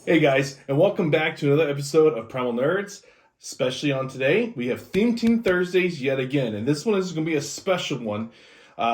Hey guys, and welcome back to another episode of Primal Nerds. Especially on today, we have Theme Team Thursdays yet again, and this one is going to be a special one.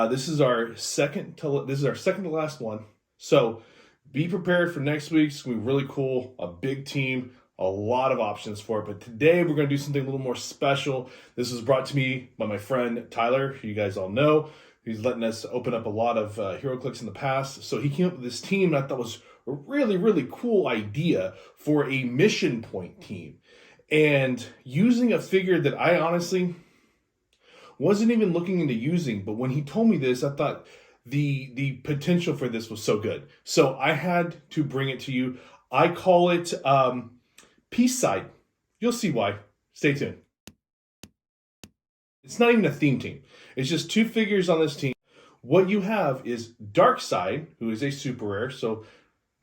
This is our second to last one, so be prepared for next week. It's going to be really cool. A big team, a lot of options for it. But today we're going to do something a little more special. This was brought to me by my friend Tyler, who you guys all know. He's letting us open up a lot of Heroclix in the past, so he came up with this team that I thought was a really, really cool idea for a mission point team. And using a figure that I honestly wasn't even looking into using, but when he told me this, I thought the potential for this was so good. So I had to bring it to you. I call it PEACESEID. You'll see why. Stay tuned. It's not even a theme team. It's just two figures on this team. What you have is Darkseid, who is a super rare, so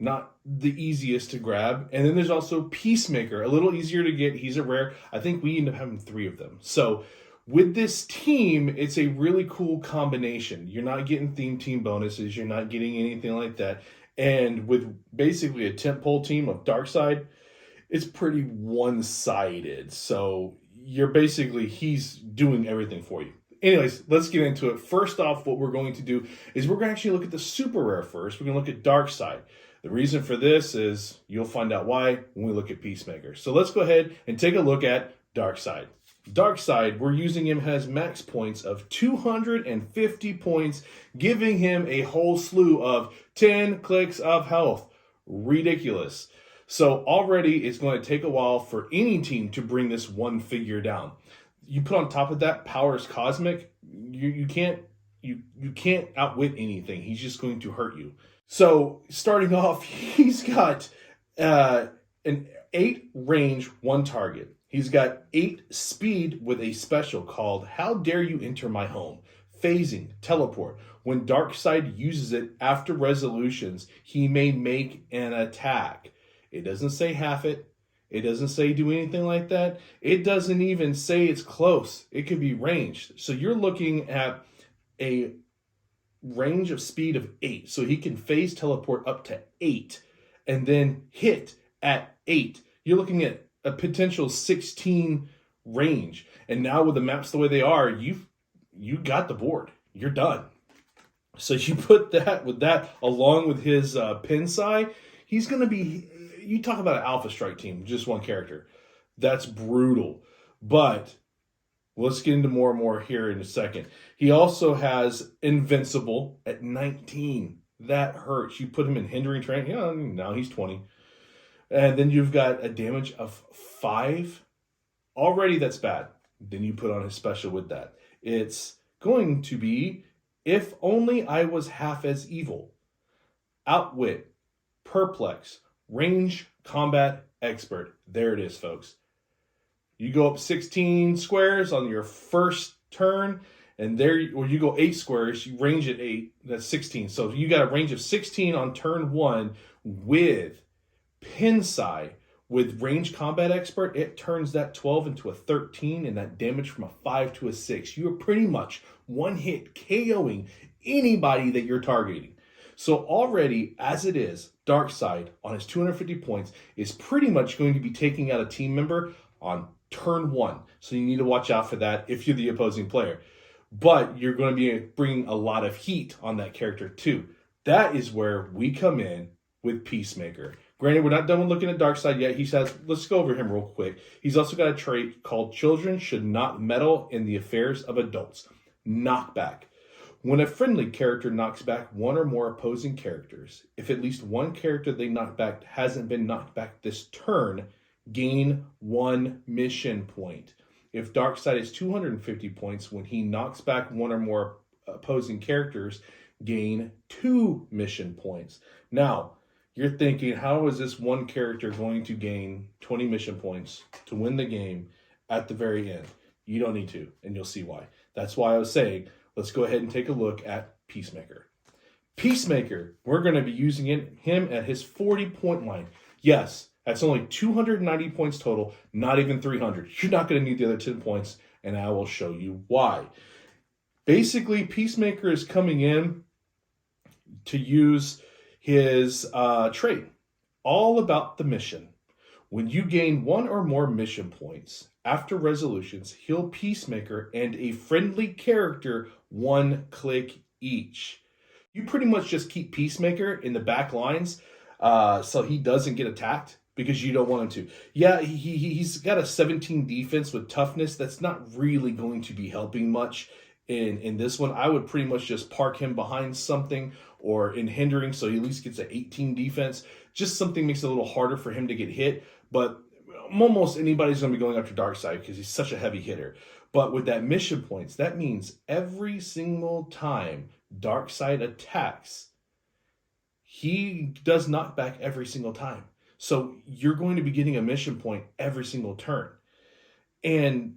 not the easiest to grab. And then there's also Peacemaker, a little easier to get. He's a rare. I think we end up having three of them. So with this team, it's a really cool combination. You're not getting theme team bonuses. You're not getting anything like that. And with basically a tentpole team of Darkseid, it's pretty one-sided. So you're basically, he's doing everything for you. Anyways, let's get into it. First off, what we're going to do is we're going to actually look at the super rare first. We're going to look at Darkseid. The reason for this is you'll find out why when we look at Peacemaker. So let's go ahead and take a look at Darkseid. Darkseid, we're using him as max points of 250 points, giving him a whole slew of 10 clicks of health. Ridiculous. So already it's going to take a while for any team to bring this one figure down. You put on top of that Powers Cosmic, you can't outwit anything. He's just going to hurt you. So starting off, he's got an 8 range, 1 target. He's got 8 speed with a special called How Dare You Enter My Home. Phasing, teleport. When Darkseid uses it after resolutions, he may make an attack. It doesn't say half it. It doesn't say do anything like that. It doesn't even say it's close. It could be ranged. So you're looking at a range of speed of 8. So he can phase teleport up to 8 and then hit at 8. You're looking at a potential 16 range. And now with the maps the way they are, you got the board. You're done. So you put that with that along with his Pinsai, he's going to be, you talk about an Alpha Strike team, just one character. That's brutal. But let's get into more and more here in a second. He also has Invincible at 19. That hurts. You put him in Hindering Terrain. Yeah, now he's 20. And then you've got a damage of 5. Already that's bad. Then you put on his special with that. It's going to be If Only I Was Half as Evil. Outwit. Perplex. Range Combat Expert. There it is, folks. You go up 16 squares on your first turn, and or you go 8 squares, you range at 8, that's 16. So you got a range of 16 on turn 1 with Pinsai. With Range Combat Expert, it turns that 12 into a 13, and that damage from a 5 to a 6. You are pretty much one hit KOing anybody that you're targeting. So already, as it is, Darkseid on his 250 points is pretty much going to be taking out a team member on turn 1. So you need to watch out for that if you're the opposing player. But you're going to be bringing a lot of heat on that character too. That is where we come in with Peacemaker. Granted, we're not done with looking at Darkseid yet. Let's go over him real quick. He's also got a trait called Children Should Not Meddle in the Affairs of Adults. Knockback. When a friendly character knocks back one or more opposing characters, if at least one character they knock back hasn't been knocked back this turn, gain 1 mission point. If Darkseid is 250 points, when he knocks back one or more opposing characters, gain 2 mission points. Now, you're thinking, how is this one character going to gain 20 mission points to win the game at the very end? You don't need to, and you'll see why. That's why I was saying, let's go ahead and take a look at Peacemaker. Peacemaker, we're going to be using him at his 40-point line. Yes, that's only 290 points total, not even 300. You're not going to need the other 10 points, and I will show you why. Basically, Peacemaker is coming in to use his trait. all about the mission. When you gain 1 or more mission points, after resolutions, heal Peacemaker and a friendly character 1 click each. You pretty much just keep Peacemaker in the back lines so he doesn't get attacked because you don't want him to. Yeah, he's got a 17 defense with toughness. That's not really going to be helping much in this one. I would pretty much just park him behind something or in hindering so he at least gets an 18 defense. Just something makes it a little harder for him to get hit. But almost anybody's going to be going after Darkseid because he's such a heavy hitter. But with that mission points, that means every single time Darkseid attacks, he does knockback every single time. So you're going to be getting a mission point every single turn. And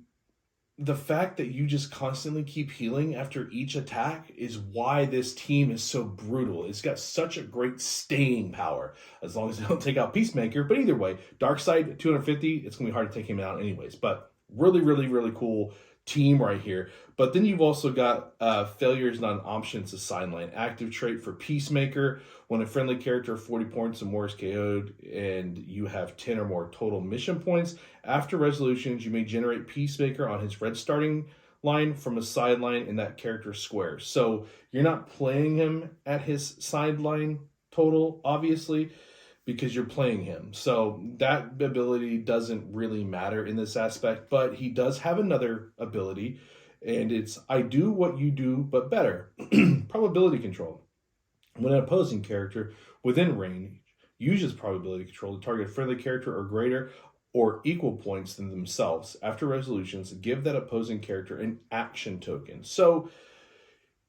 the fact that you just constantly keep healing after each attack is why this team is so brutal. It's got such a great staying power, as long as they don't take out Peacemaker. But either way, Darkseid, 250, it's going to be hard to take him out anyways. But really, really, really cool team right here. But then you've also got failure is not an option, it's a sideline. Active trait for Peacemaker. When a friendly character of 40 points or more is KO'd and you have 10 or more total mission points, after resolutions, you may generate Peacemaker on his red starting line from a sideline in that character's square. So you're not playing him at his sideline total, obviously, because you're playing him. So that ability doesn't really matter in this aspect, but he does have another ability, and it's I do what you do, but better. Probability control. When an opposing character within range uses probability control to target a friendly character or greater or equal points than themselves, after resolutions, give that opposing character an action token. So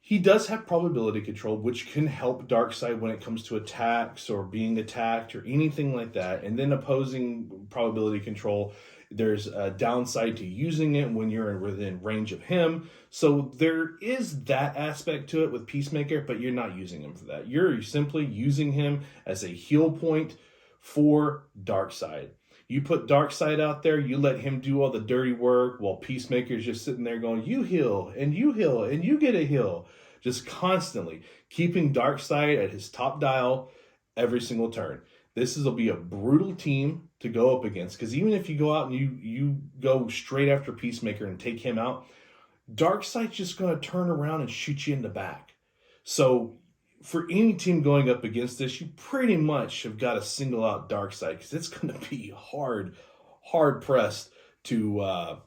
he does have probability control, which can help Darkseid when it comes to attacks or being attacked or anything like that. And then opposing probability control, there's a downside to using it when you're within range of him. So there is that aspect to it with Peacemaker, but you're not using him for that. You're simply using him as a heal point for Darkseid. You put Darkseid out there, you let him do all the dirty work while Peacemaker's just sitting there going, you heal, and you heal, and you get a heal. Just constantly keeping Darkseid at his top dial every single turn. This will be a brutal team to go up against, because even if you go out and you go straight after Peacemaker and take him out, Darkseid's just going to turn around and shoot you in the back. So for any team going up against this, you pretty much have got to single out Darkseid, because it's going to be hard pressed to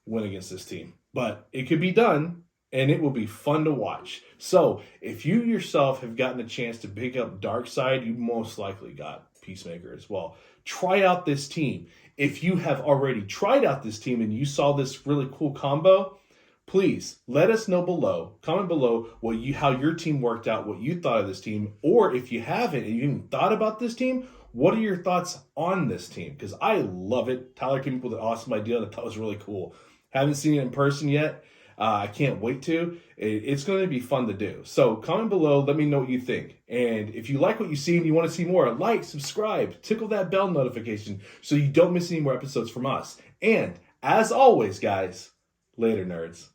win against this team. But it could be done, and it will be fun to watch. So if you yourself have gotten a chance to pick up Darkseid, you most likely got Peacemaker as well. Try out this team. If you have already tried out this team and you saw this really cool combo, please let us know below. Comment below how your team worked out, what you thought of this team, or if you haven't and you even thought about this team, what are your thoughts on this team? Because I love it. Tyler came up with an awesome idea that I thought was really cool. Haven't seen it in person yet. I can't wait to. It's going to be fun to do. So comment below. Let me know what you think. And if you like what you see and you want to see more, like, subscribe, tickle that bell notification so you don't miss any more episodes from us. And as always, guys, later, nerds.